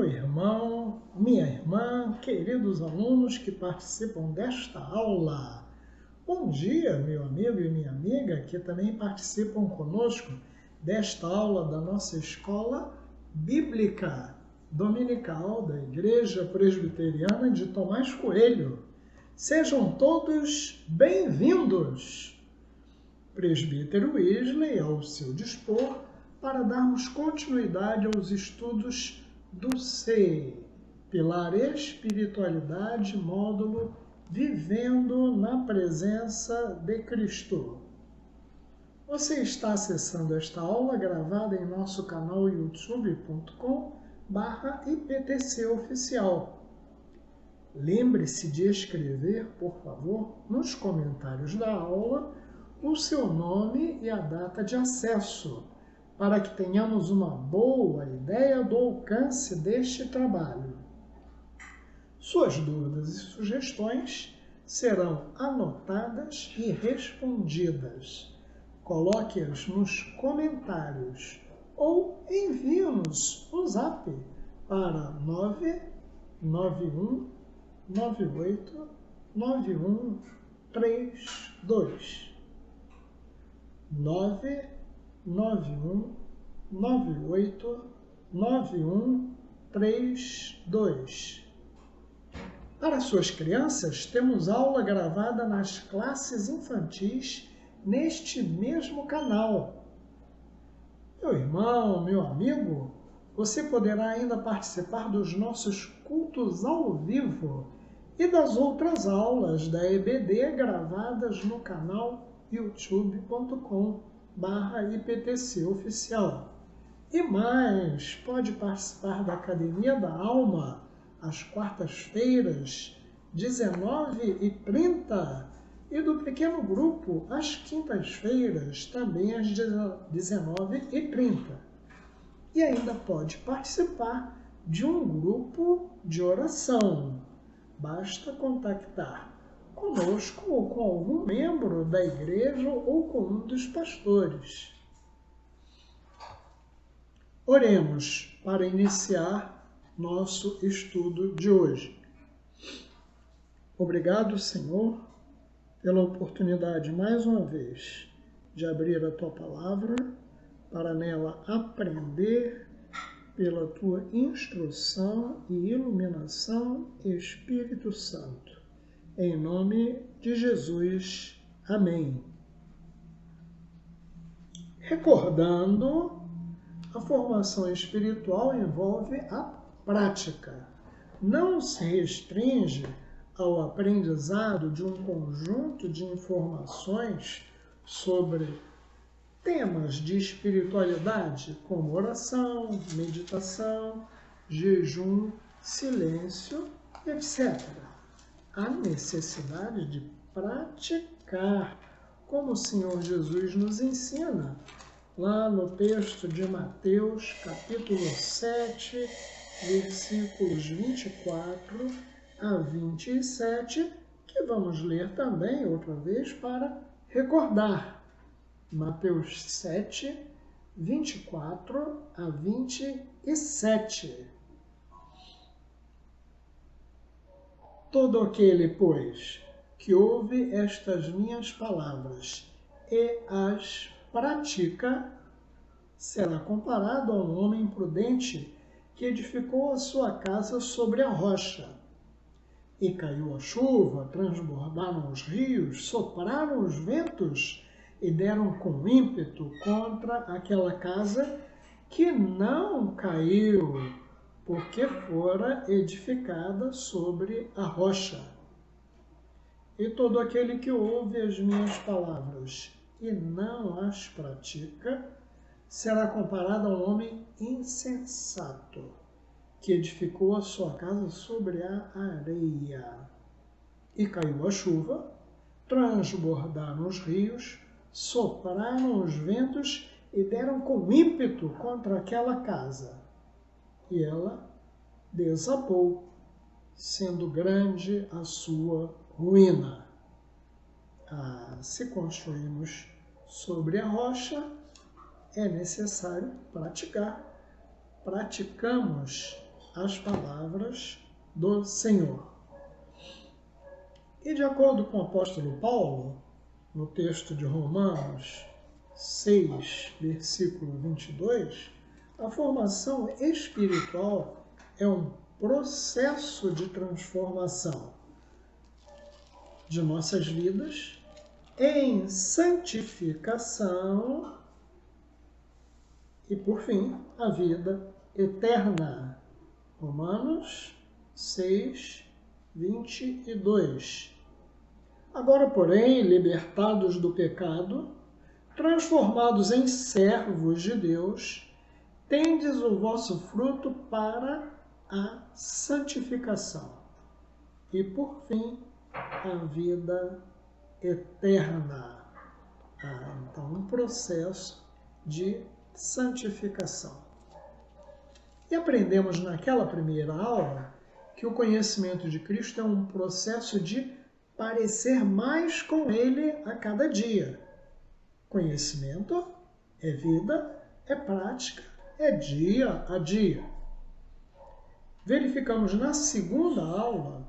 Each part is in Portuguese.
meu irmão, minha irmã, queridos alunos que participam desta aula. Bom dia, meu amigo e minha amiga que também participam conosco desta aula da nossa escola bíblica dominical da Igreja Presbiteriana de Tomás Coelho. Sejam todos bem-vindos. Presbítero Wesley, ao seu dispor, para darmos continuidade aos estudos do C, Pilar Espiritualidade, módulo Vivendo na Presença de Cristo. Você está acessando esta aula gravada em nosso canal youtube.com/IPTC Oficial. Lembre-se de escrever, por favor, nos comentários da aula, o seu nome e a data de acesso, para que tenhamos uma boa ideia do alcance deste trabalho. Suas dúvidas e sugestões serão anotadas e respondidas. Coloque-as nos comentários ou envie-nos um zap para 991 98 9132. 991 98 9132. Para suas crianças, temos aula gravada nas classes infantis neste mesmo canal. Meu irmão, meu amigo, você poderá ainda participar dos nossos cultos ao vivo e das outras aulas da EBD gravadas no canal youtube.com/IPTC Oficial. E mais, pode participar da Academia da Alma às quartas-feiras, 19h30, e do pequeno grupo às quintas-feiras, também às 19h30. E ainda pode participar de um grupo de oração. Basta contactar conosco ou com algum membro da igreja ou com um dos pastores. Oremos para iniciar nosso estudo de hoje. Obrigado, Senhor, pela oportunidade, mais uma vez, de abrir a Tua Palavra, para nela aprender pela Tua instrução e iluminação, Espírito Santo. Em nome de Jesus. Amém. Recordando, a formação espiritual envolve a prática. Não se restringe ao aprendizado de um conjunto de informações sobre temas de espiritualidade, como oração, meditação, jejum, silêncio, etc. Há necessidade de praticar, como o Senhor Jesus nos ensina, lá no texto de Mateus, capítulo 7, versículos 24 a 27, que vamos ler também outra vez para recordar. Mateus 7, 24 a 27. Todo aquele, pois, que ouve estas minhas palavras e as pratica, será comparado a um homem prudente que edificou a sua casa sobre a rocha. E caiu a chuva, transbordaram os rios, sopraram os ventos e deram com ímpeto contra aquela casa, que não caiu, porque fora edificada sobre a rocha. E todo aquele que ouve as minhas palavras e não as pratica, será comparado a um homem insensato, que edificou a sua casa sobre a areia. E caiu a chuva, transbordaram os rios, sopraram os ventos e deram com ímpeto contra aquela casa. E ela desabou, sendo grande a sua ruína. Se construímos sobre a rocha, é necessário praticar. Praticamos as palavras do Senhor. E de acordo com o apóstolo Paulo, no texto de Romanos 6, versículo 22, a formação espiritual é um processo de transformação de nossas vidas em santificação e, por fim, a vida eterna. Romanos 6, 22. Agora, porém, libertados do pecado, transformados em servos de Deus, tendes o vosso fruto para a santificação e, por fim, a vida eterna. Então, um processo de santificação. E aprendemos naquela primeira aula que o conhecimento de Cristo é um processo de parecer mais com Ele a cada dia. Conhecimento é vida, é prática, é dia a dia. Verificamos na segunda aula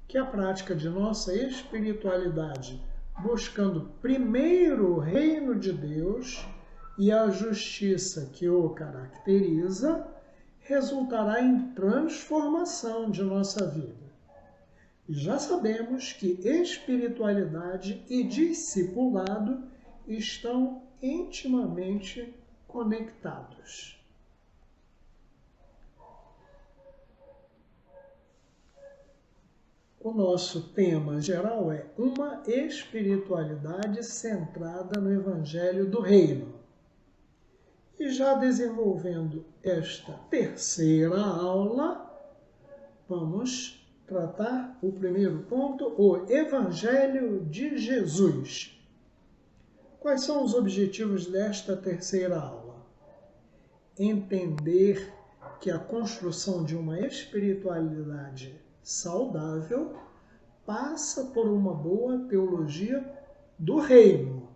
que a prática de nossa espiritualidade, buscando primeiro o reino de Deus e a justiça que o caracteriza, resultará em transformação de nossa vida. Já sabemos que espiritualidade e discipulado estão intimamente conectados. O nosso tema geral é uma espiritualidade centrada no Evangelho do Reino. E já desenvolvendo esta terceira aula, vamos tratar o primeiro ponto, o Evangelho de Jesus. Quais são os objetivos desta terceira aula? Entender que a construção de uma espiritualidade saudável passa por uma boa teologia do reino.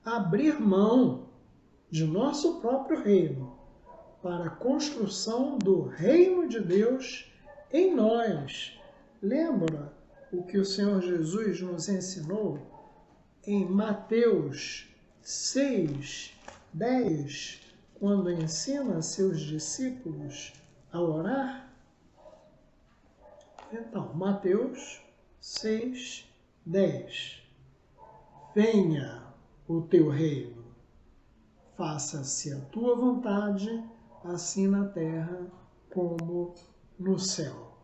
Abrir mão de nosso próprio reino para a construção do reino de Deus em nós. Lembra o que o Senhor Jesus nos ensinou em Mateus 6, 10, quando ensina seus discípulos a orar? Então, Mateus 6, 10. Venha o teu reino, faça-se a tua vontade, assim na terra como no céu.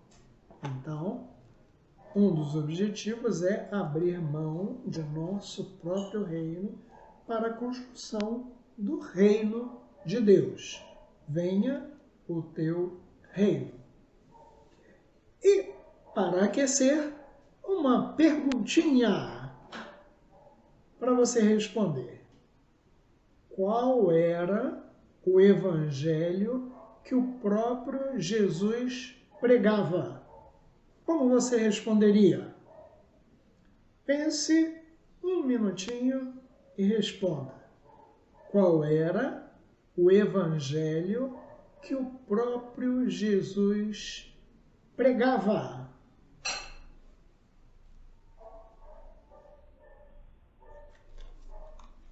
Então, um dos objetivos é abrir mão de nosso próprio reino para a construção do reino de Deus. Venha o teu reino. E, para aquecer, uma perguntinha para você responder. Qual era o evangelho que o próprio Jesus pregava? Como você responderia? Pense um minutinho e responda. Qual era o evangelho que o próprio Jesus pregava?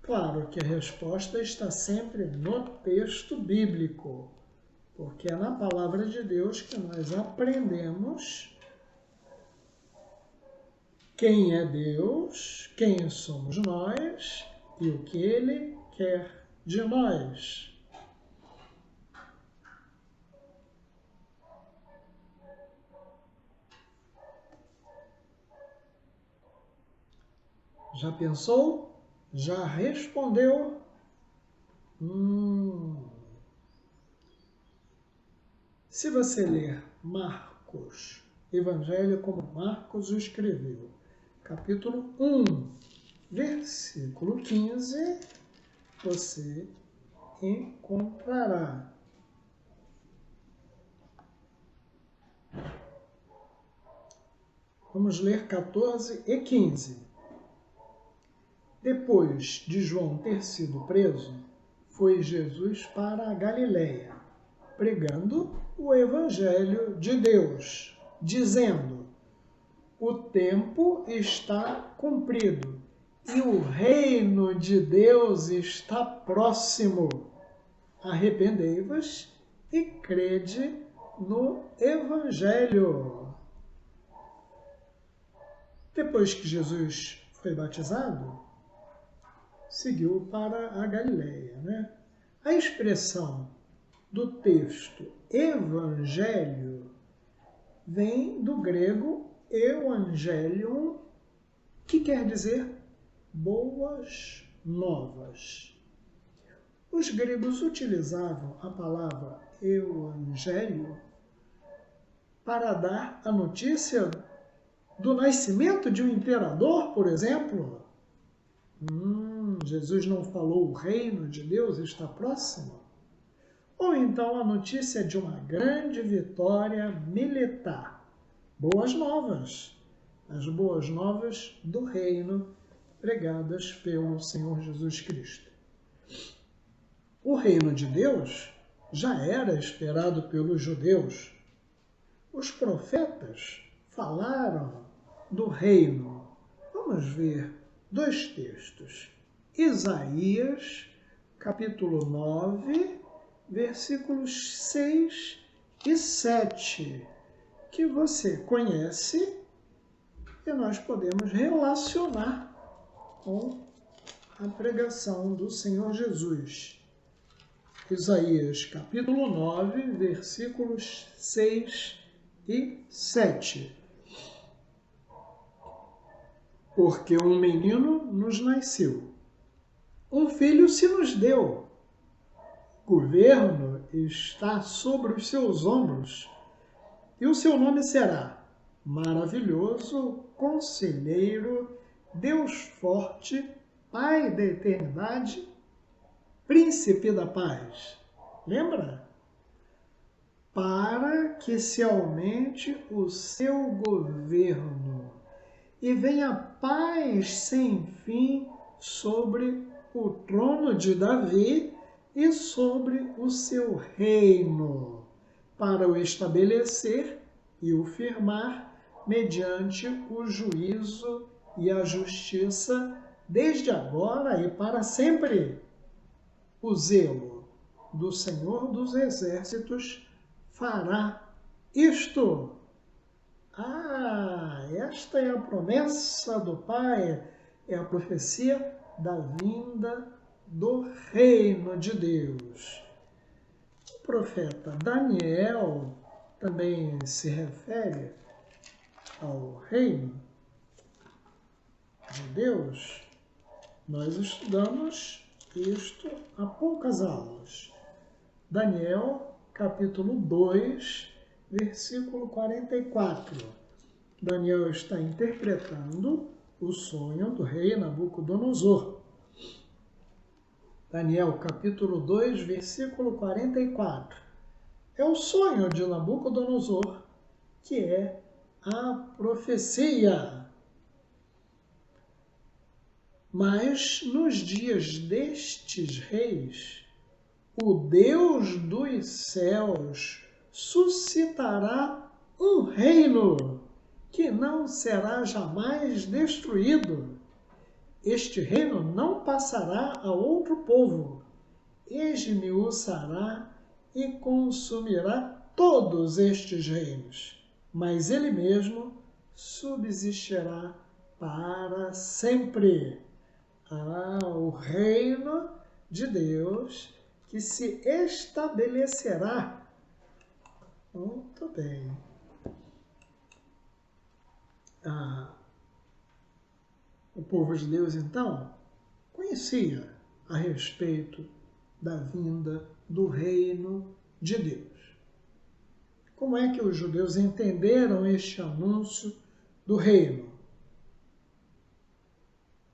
Claro que a resposta está sempre no texto bíblico, porque é na palavra de Deus que nós aprendemos quem é Deus, quem somos nós e o que Ele quer de nós. Já pensou? Já respondeu? Se você ler Marcos, Evangelho como Marcos o escreveu, capítulo 1, versículo 15, você encontrará. Vamos ler 14 e 15. Depois de João ter sido preso, foi Jesus para a Galileia, pregando o Evangelho de Deus, dizendo: o tempo está cumprido e o reino de Deus está próximo. Arrependei-vos e crede no Evangelho. Depois que Jesus foi batizado, seguiu para a Galileia, né? A expressão do texto Evangelho vem do grego Evangelion, que quer dizer boas novas. Os gregos utilizavam a palavra evangelho para dar a notícia do nascimento de um imperador, por exemplo. Jesus não falou o reino de Deus está próximo? Ou então a notícia de uma grande vitória militar. Boas novas. As boas novas do reino pregadas pelo Senhor Jesus Cristo. O reino de Deus já era esperado pelos judeus. Os profetas falaram do reino. Vamos ver dois textos. Isaías, capítulo 9, versículos 6 e 7, que você conhece e nós podemos relacionar com a pregação do Senhor Jesus. Isaías, capítulo 9, versículos 6 e 7. Porque um menino nos nasceu, um filho se nos deu. O governo está sobre os seus ombros, e o seu nome será Maravilhoso, Conselheiro, Deus Forte, Pai da Eternidade, Príncipe da Paz. Lembra? Para que se aumente o seu governo e venha paz sem fim sobre o trono de Davi e sobre o seu reino, para o estabelecer e o firmar mediante o juízo e a justiça, desde agora e para sempre. O zelo do Senhor dos Exércitos fará isto. Esta é a promessa do Pai, é a profecia da vinda do reino de Deus. O profeta Daniel também se refere ao reino de Deus. Nós estudamos isto há poucas aulas. Daniel, capítulo 2, versículo 44. Daniel está interpretando o sonho do rei Nabucodonosor. Daniel, capítulo 2, versículo 44. É o sonho de Nabucodonosor, que é a profecia. Mas nos dias destes reis, o Deus dos céus suscitará um reino que não será jamais destruído. Este reino não passará a outro povo, esmiuçará e consumirá todos estes reinos, mas ele mesmo subsistirá para sempre. O reino de Deus que se estabelecerá. Muito bem. O povo de Deus, então, conhecia a respeito da vinda do reino de Deus. Como é que os judeus entenderam este anúncio do reino?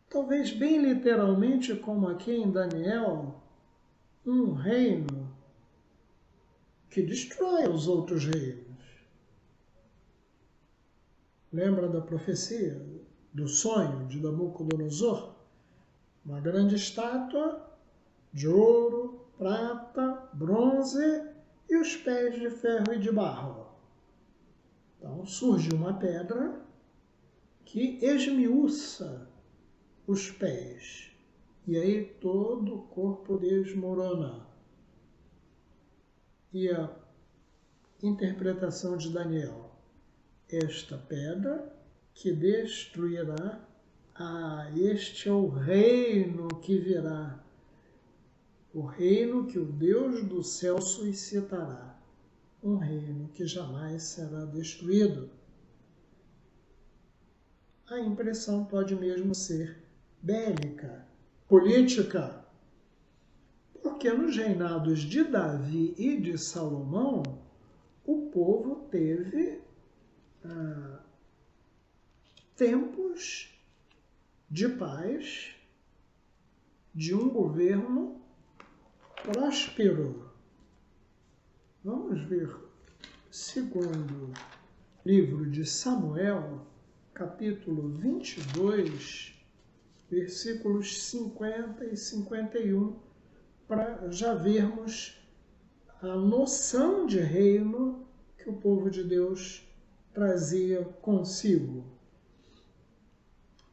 Talvez bem literalmente, como aqui em Daniel, um reino que destrói os outros reinos. Lembra da profecia, do sonho de Nabucodonosor? Uma grande estátua de ouro, prata, bronze e os pés de ferro e de barro. Então surge uma pedra que esmiuça os pés, e aí todo o corpo desmorona. E a interpretação de Daniel: esta pedra que destruirá, este é o reino que virá, o reino que o Deus do céu suscitará, um reino que jamais será destruído. A impressão pode mesmo ser bélica, política, porque nos reinados de Davi e de Salomão, o povo teve tempos de paz, de um governo próspero. Vamos ver, segundo livro de Samuel, capítulo 22, versículos 50 e 51, para já vermos a noção de reino que o povo de Deus trazia consigo.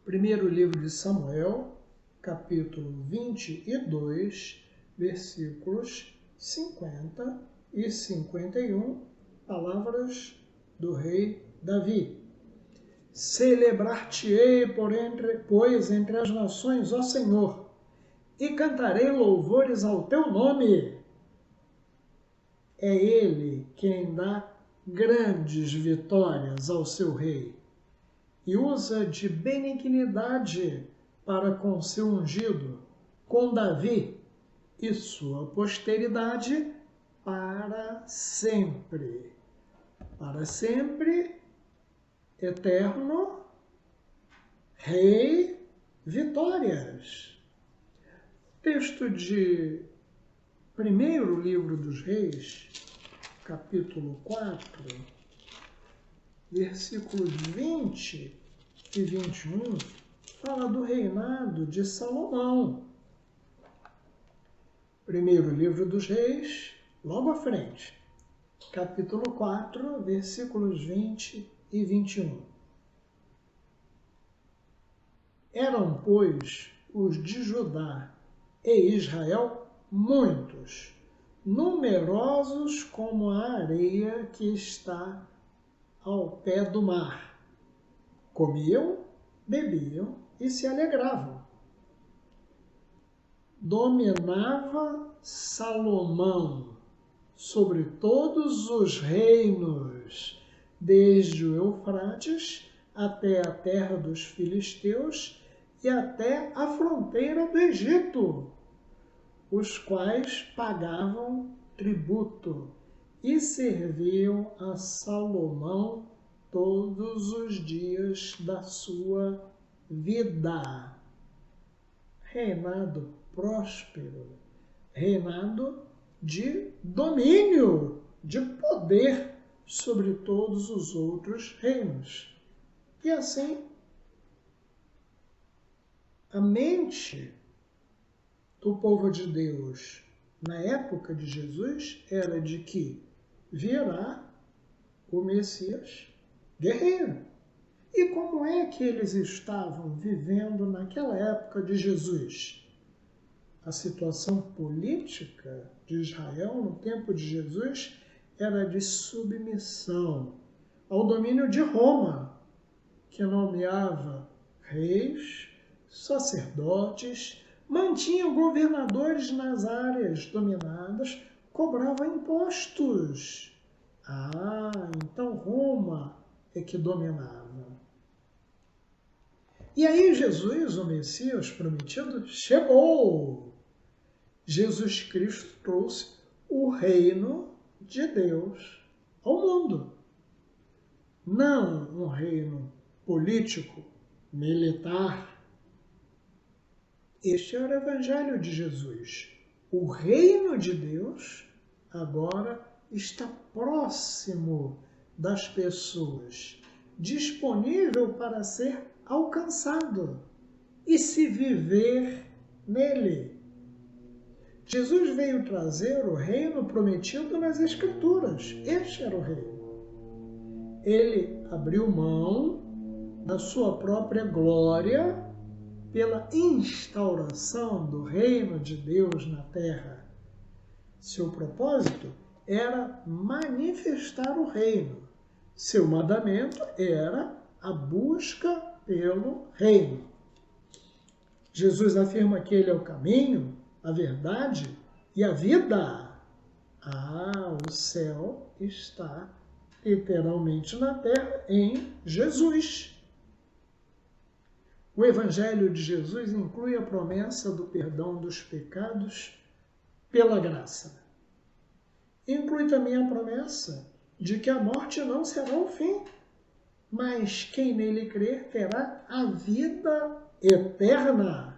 Primeiro livro de Samuel, capítulo 22, versículos 50 e 51, palavras do rei Davi. Celebrar-te-ei, pois, entre as nações, ó Senhor, e cantarei louvores ao teu nome. É ele quem dá grandes vitórias ao seu rei e usa de benignidade para com seu ungido, com Davi e sua posteridade para sempre. Para sempre, eterno, rei, vitórias. Texto de primeiro livro dos Reis, capítulo 4, versículos 20 e 21, fala do reinado de Salomão. Primeiro livro dos Reis, logo à frente, capítulo 4, versículos 20 e 21. Eram, pois, os de Judá e Israel muitos, numerosos como a areia que está ao pé do mar. Comiam, bebiam e se alegravam. Dominava Salomão sobre todos os reinos, desde o Eufrates até a terra dos filisteus e até a fronteira do Egito, os quais pagavam tributo e serviam a Salomão todos os dias da sua vida. Reinado próspero, reinado de domínio, de poder sobre todos os outros reinos. E assim, a mente do povo de Deus na época de Jesus era de que virá o Messias guerreiro. E como é que eles estavam vivendo naquela época de Jesus? A situação política de Israel no tempo de Jesus era de submissão ao domínio de Roma, que nomeava reis, sacerdotes, mantinha governadores nas áreas dominadas, cobrava impostos. Então Roma é que dominava. E aí Jesus, o Messias prometido, chegou. Jesus Cristo trouxe o reino de Deus ao mundo. Não um reino político, militar. Este era o Evangelho de Jesus. O reino de Deus agora está próximo das pessoas, disponível para ser alcançado e se viver nele. Jesus veio trazer o reino prometido nas Escrituras. Este era o reino. Ele abriu mão da sua própria glória pela instauração do reino de Deus na terra. Seu propósito era manifestar o reino. Seu mandamento era a busca pelo reino. Jesus afirma que ele é o caminho, a verdade e a vida. O céu está literalmente na terra em Jesus. O Evangelho de Jesus inclui a promessa do perdão dos pecados pela graça. Inclui também a promessa de que a morte não será o fim, mas quem nele crer terá a vida eterna.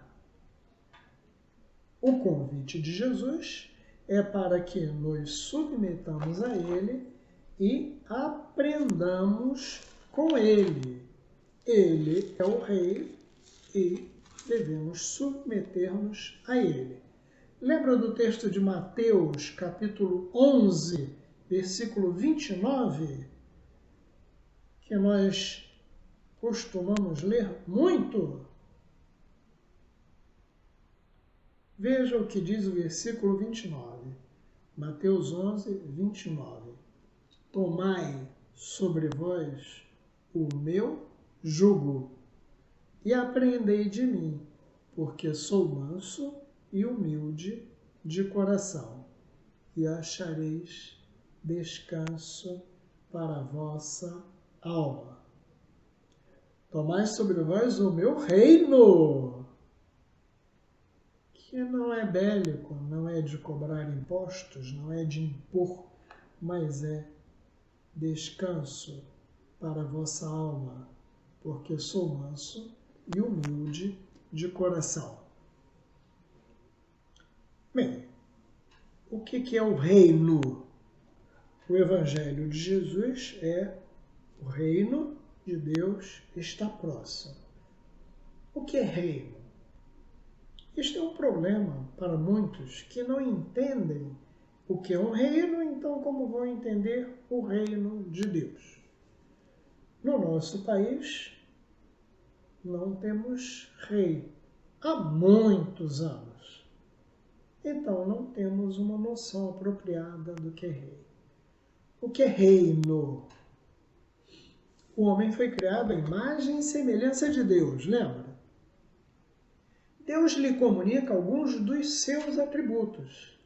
O convite de Jesus é para que nos submetamos a ele e aprendamos com ele. Ele é o Rei e devemos submeter-nos a ele. Lembra do texto de Mateus, capítulo 11, versículo 29, que nós costumamos ler muito? Veja o que diz o versículo 29. Mateus 11, 29. Tomai sobre vós o meu jugo e aprendei de mim, porque sou manso e humilde de coração, e achareis descanso para a vossa alma. Tomai sobre vós o meu reino, que não é bélico, não é de cobrar impostos, não é de impor, mas é descanso para a vossa alma, porque sou manso e humilde de coração. Bem, o que é o reino? O Evangelho de Jesus é o reino de Deus está próximo. O que é reino? Este é um problema para muitos que não entendem o que é um reino, então como vão entender o reino de Deus? No nosso país, não temos rei há muitos anos. Então não temos uma noção apropriada do que é rei. O que é reino? O homem foi criado à imagem e semelhança de Deus, lembra? Deus lhe comunica alguns dos seus atributos.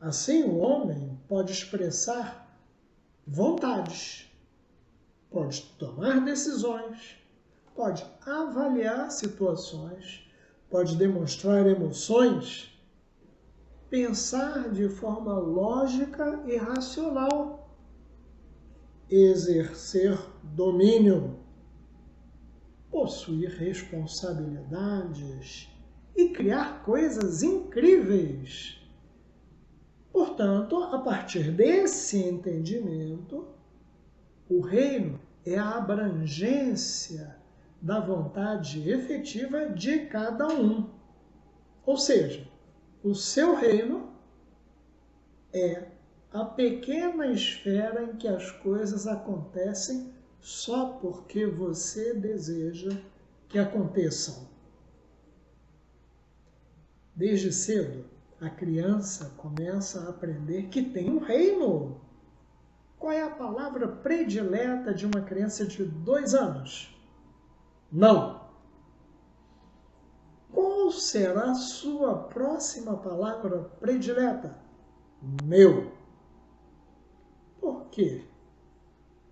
Assim, o homem pode expressar vontades, pode tomar decisões, pode avaliar situações, pode demonstrar emoções, pensar de forma lógica e racional, exercer domínio, possuir responsabilidades e criar coisas incríveis. Portanto, a partir desse entendimento, o reino é a abrangência da vontade efetiva de cada um. Ou seja, o seu reino é a pequena esfera em que as coisas acontecem só porque você deseja que aconteçam. Desde cedo, a criança começa a aprender que tem um reino. Qual é a palavra predileta de uma criança de 2 anos? Não. Qual será a sua próxima palavra predileta? Meu. Por quê?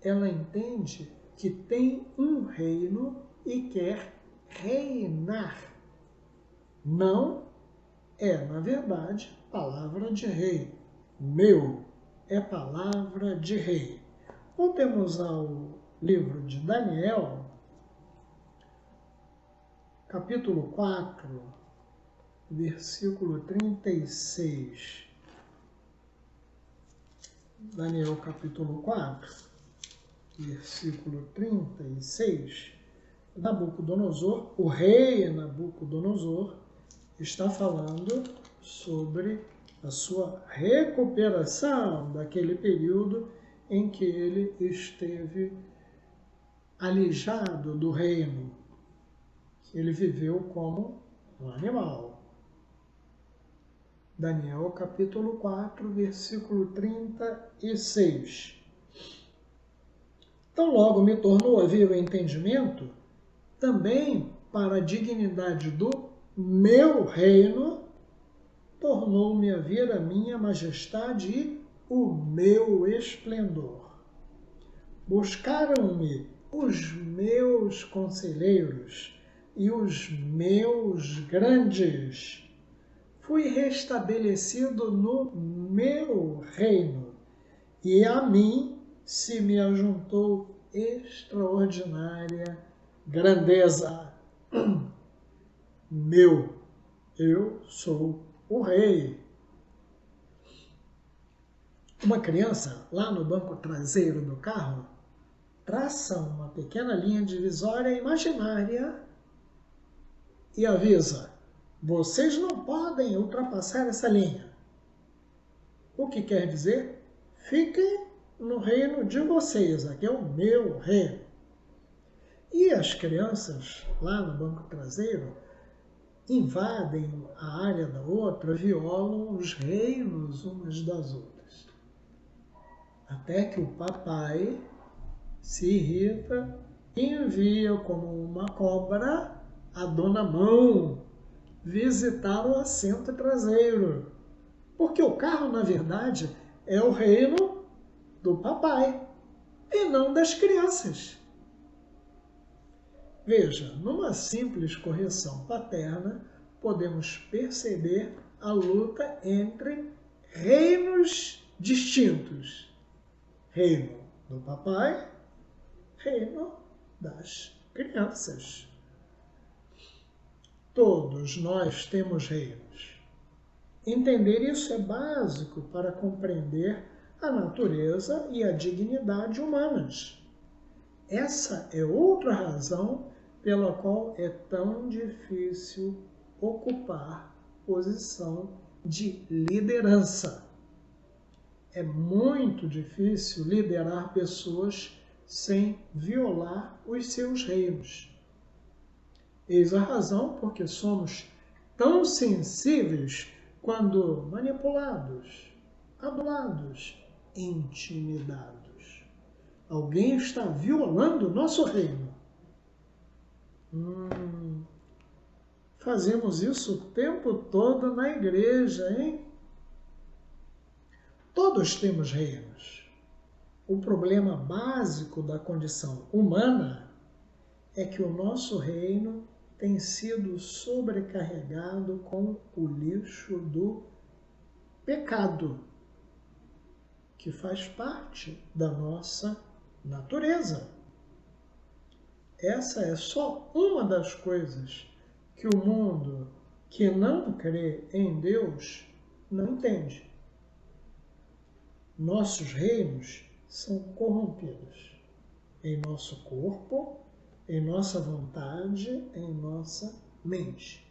Ela entende que tem um reino e quer reinar. Não é, na verdade, palavra de rei. Meu é palavra de rei. Voltemos ao livro de Daniel, capítulo 4, versículo 36. Daniel, capítulo 4, versículo 36. Nabucodonosor, o rei Nabucodonosor, está falando sobre a sua recuperação daquele período em que ele esteve alijado do reino, que ele viveu como um animal. Daniel capítulo 4, versículo 36. Tão logo me tornou a vir o entendimento, também para a dignidade do meu reino, tornou-me a vir a minha majestade e o meu esplendor. Buscaram-me os meus conselheiros e os meus grandes. Fui restabelecido no meu reino, e a mim se me ajuntou extraordinária grandeza. Eu sou o rei. Uma criança, lá no banco traseiro do carro, traça uma pequena linha divisória imaginária e avisa: vocês não podem ultrapassar essa linha. O que quer dizer? Fiquem no reino de vocês, aqui é o meu reino. E as crianças, lá no banco traseiro, invadem a área da outra, violam os reinos umas das outras. Até que o papai se irrita e envia como uma cobra a dona Mão visitar o assento traseiro. Porque o carro, na verdade, é o reino do papai e não das crianças. Veja, numa simples correção paterna, podemos perceber a luta entre reinos distintos. Reino do papai, reino das crianças. Todos nós temos reinos. Entender isso é básico para compreender a natureza e a dignidade humanas. Essa é outra razão pela qual é tão difícil ocupar posição de liderança. É muito difícil liderar pessoas sem violar os seus reinos. Eis a razão porque somos tão sensíveis quando manipulados, adulados, intimidados. Alguém está violando o nosso reino. Fazemos isso o tempo todo na igreja, hein? Todos temos reinos. O problema básico da condição humana é que o nosso reino tem sido sobrecarregado com o lixo do pecado, que faz parte da nossa natureza. Essa é só uma das coisas que o mundo que não crê em Deus não entende. Nossos reinos são corrompidos em nosso corpo, em nossa vontade, em nossa mente.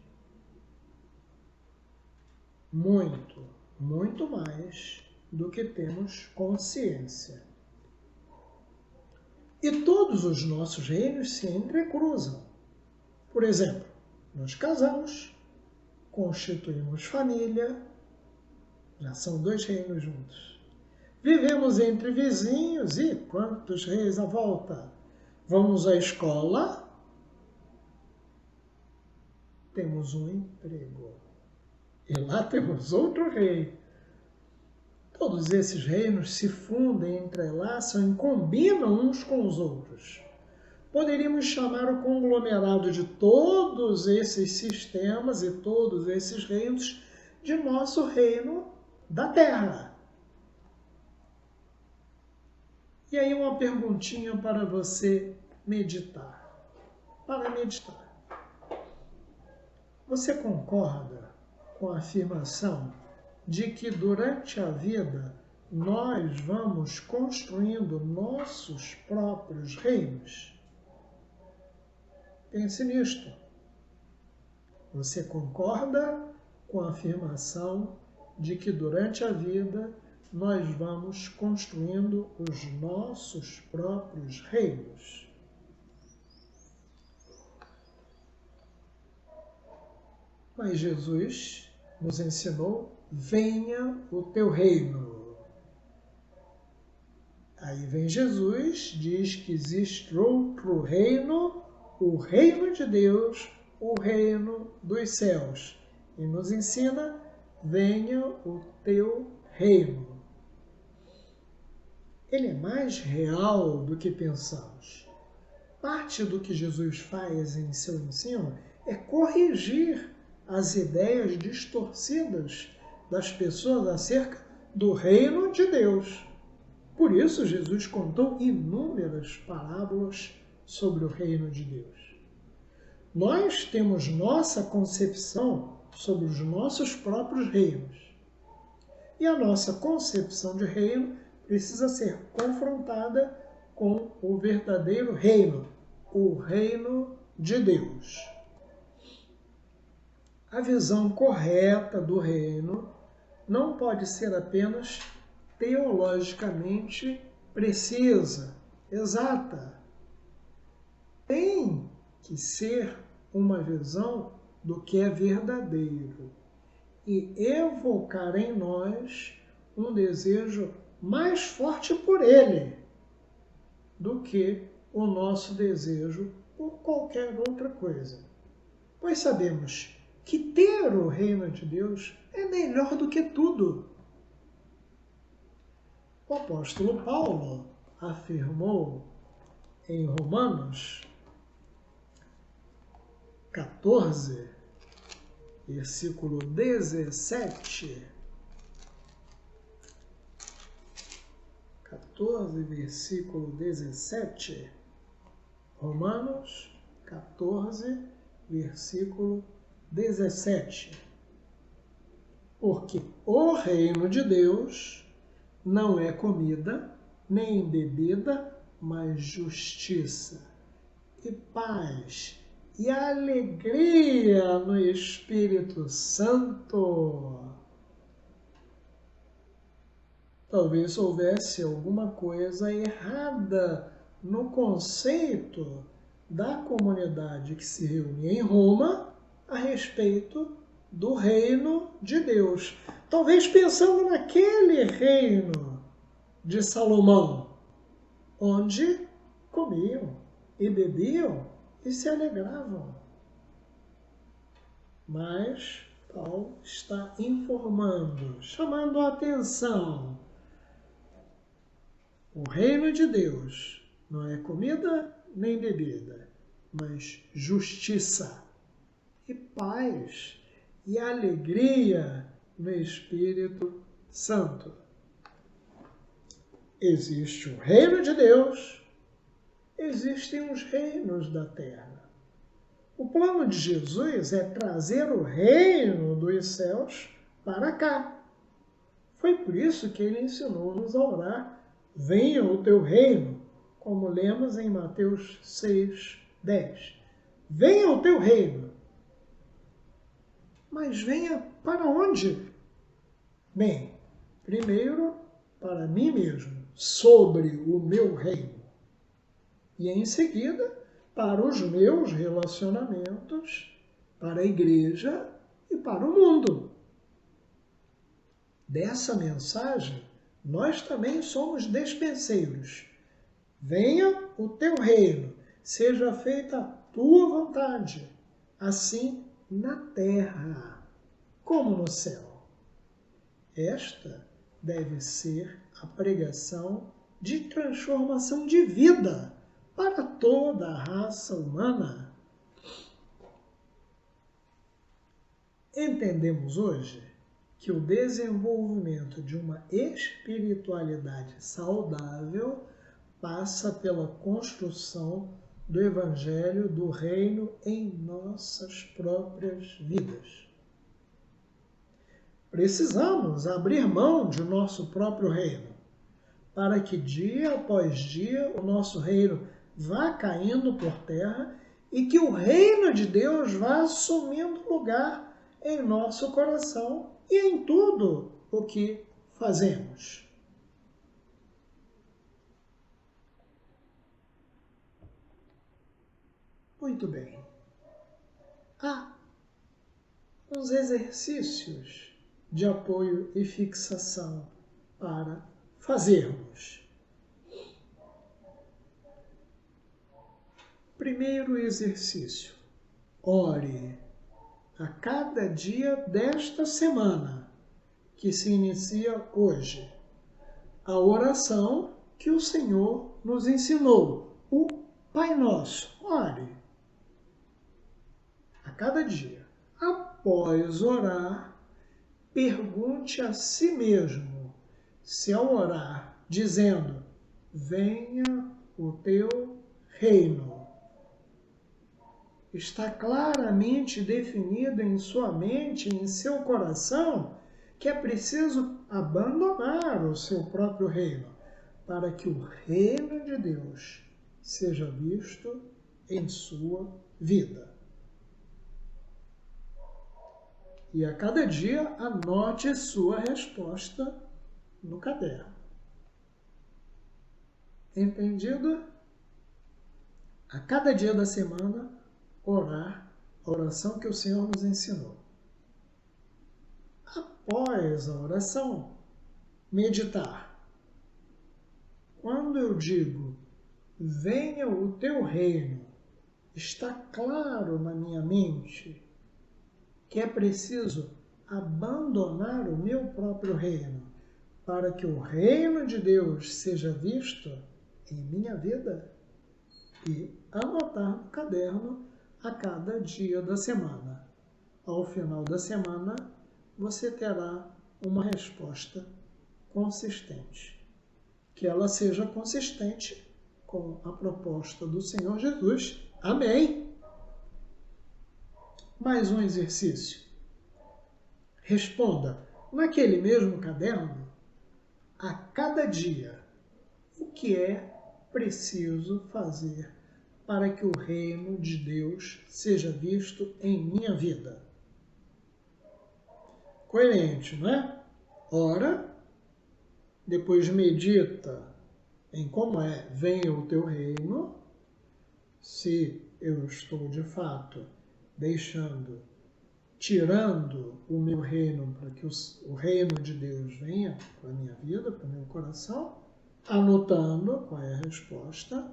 Muito, muito mais do que temos consciência. E todos os nossos reinos se entrecruzam. Por exemplo, nós casamos, constituímos família, já são 2 reinos juntos. Vivemos entre vizinhos e quantos reis à volta? Vamos à escola, temos um emprego. E lá temos outro rei. Todos esses reinos se fundem, entrelaçam e combinam uns com os outros. Poderíamos chamar o conglomerado de todos esses sistemas e todos esses reinos de nosso reino da Terra. E aí uma perguntinha para você meditar. Para meditar. Você concorda com a afirmação de que durante a vida nós vamos construindo nossos próprios reinos? Pense nisto. Você concorda com a afirmação de que durante a vida nós vamos construindo os nossos próprios reinos. Mas Jesus nos ensinou: venha o teu reino. Aí vem Jesus, diz que existe outro reino, o reino de Deus, o reino dos céus. E nos ensina: venha o teu reino. Ele é mais real do que pensamos. Parte do que Jesus faz em seu ensino é corrigir as ideias distorcidas das pessoas acerca do reino de Deus. Por isso, Jesus contou inúmeras parábolas sobre o reino de Deus. Nós temos nossa concepção sobre os nossos próprios reinos. E a nossa concepção de reino precisa ser confrontada com o verdadeiro reino, o reino de Deus. A visão correta do reino não pode ser apenas teologicamente precisa, exata. Tem que ser uma visão do que é verdadeiro e evocar em nós um desejo mais forte por ele do que o nosso desejo por qualquer outra coisa. Pois sabemos que ter o reino de Deus é melhor do que tudo. O apóstolo Paulo afirmou em Romanos 14, versículo 17. 14, versículo 17. Romanos 14, versículo 17. Porque o reino de Deus não é comida, nem bebida, mas justiça e paz e alegria no Espírito Santo. Talvez houvesse alguma coisa errada no conceito da comunidade que se reunia em Roma a respeito do reino de Deus. Talvez pensando naquele reino de Salomão, onde comiam e bebiam e se alegravam. Mas Paulo está informando, chamando a atenção. O reino de Deus não é comida nem bebida, mas justiça e paz e alegria no Espírito Santo. Existe o reino de Deus, existem os reinos da terra. O plano de Jesus é trazer o reino dos céus para cá. Foi por isso que ele ensinou-nos a orar: venha o teu reino, como lemos em Mateus 6, 10. Venha o teu reino. Mas venha para onde? Bem, primeiro para mim mesmo, sobre o meu reino. E em seguida, para os meus relacionamentos, para a igreja e para o mundo. Dessa mensagem, nós também somos despenseiros. Venha o teu reino, seja feita a tua vontade, assim na terra como no céu. Esta deve ser a pregação de transformação de vida para toda a raça humana. Entendemos hoje que o desenvolvimento de uma espiritualidade saudável passa pela construção do Evangelho do Reino em nossas próprias vidas. Precisamos abrir mão de nosso próprio reino, para que dia após dia o nosso reino vá caindo por terra e que o reino de Deus vá assumindo lugar em nosso coração e em tudo o que fazemos. Muito bem. Há uns exercícios de apoio e fixação para fazermos. Primeiro exercício: ore a cada dia desta semana, que se inicia hoje, a oração que o Senhor nos ensinou, o Pai Nosso. Ore a cada dia. Após orar, pergunte a si mesmo se ao orar, dizendo: venha o teu reino, está claramente definido em sua mente, em seu coração, que é preciso abandonar o seu próprio reino, para que o reino de Deus seja visto em sua vida. E a cada dia anote sua resposta no caderno. Entendido? A cada dia da semana, orar a oração que o Senhor nos ensinou. Após a oração, meditar. Quando eu digo, venha o teu reino, está claro na minha mente que é preciso abandonar o meu próprio reino para que o reino de Deus seja visto em minha vida? E anotar no caderno a cada dia da semana. Ao final da semana, você terá uma resposta consistente. Que ela seja consistente com a proposta do Senhor Jesus. Amém? Mais um exercício. Responda naquele mesmo caderno, a cada dia, o que é preciso fazer para que o reino de Deus seja visto em minha vida. Coerente, não é? Ora, depois medita em como é, venha o teu reino, se eu estou de fato tirando o meu reino para que o reino de Deus venha para a minha vida, para o meu coração, anotando qual é a resposta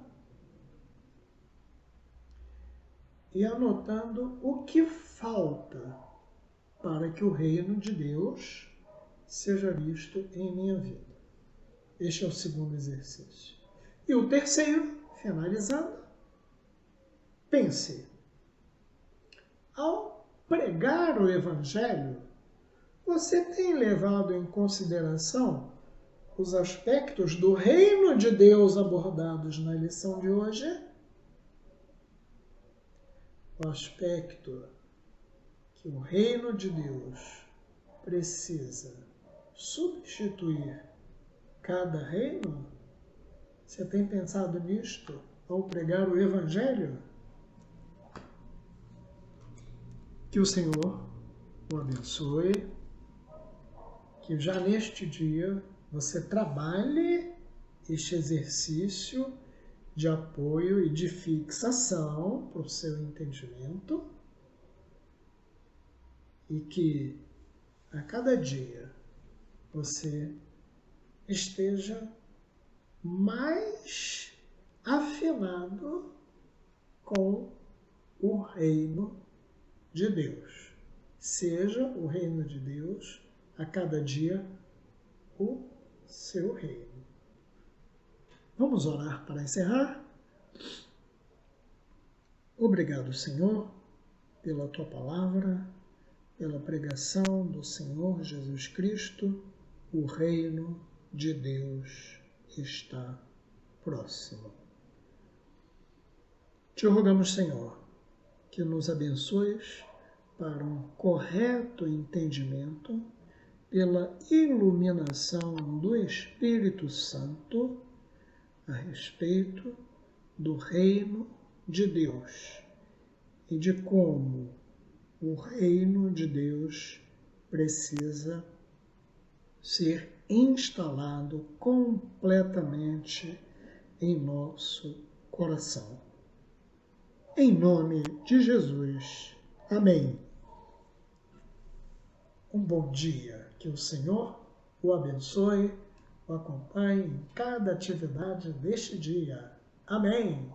e anotando o que falta para que o reino de Deus seja visto em minha vida. Este é o segundo exercício. E o terceiro, finalizando, pense. Ao pregar o Evangelho, você tem levado em consideração os aspectos do reino de Deus abordados na lição de hoje? O aspecto que o reino de Deus precisa substituir cada reino? Você tem pensado nisto ao pregar o Evangelho? Que o Senhor o abençoe, que já neste dia você trabalhe este exercício de apoio e de fixação para o seu entendimento e que a cada dia você esteja mais afinado com o reino de Deus. Seja o reino de Deus a cada dia o seu reino. Vamos orar para encerrar? Obrigado, Senhor, pela Tua palavra, pela pregação do Senhor Jesus Cristo. O reino de Deus está próximo. Te rogamos, Senhor, que nos abençoes para um correto entendimento pela iluminação do Espírito Santo a respeito do reino de Deus e de como o reino de Deus precisa ser instalado completamente em nosso coração. Em nome de Jesus. Amém. Um bom dia. Que o Senhor o abençoe, o acompanhe em cada atividade deste dia. Amém.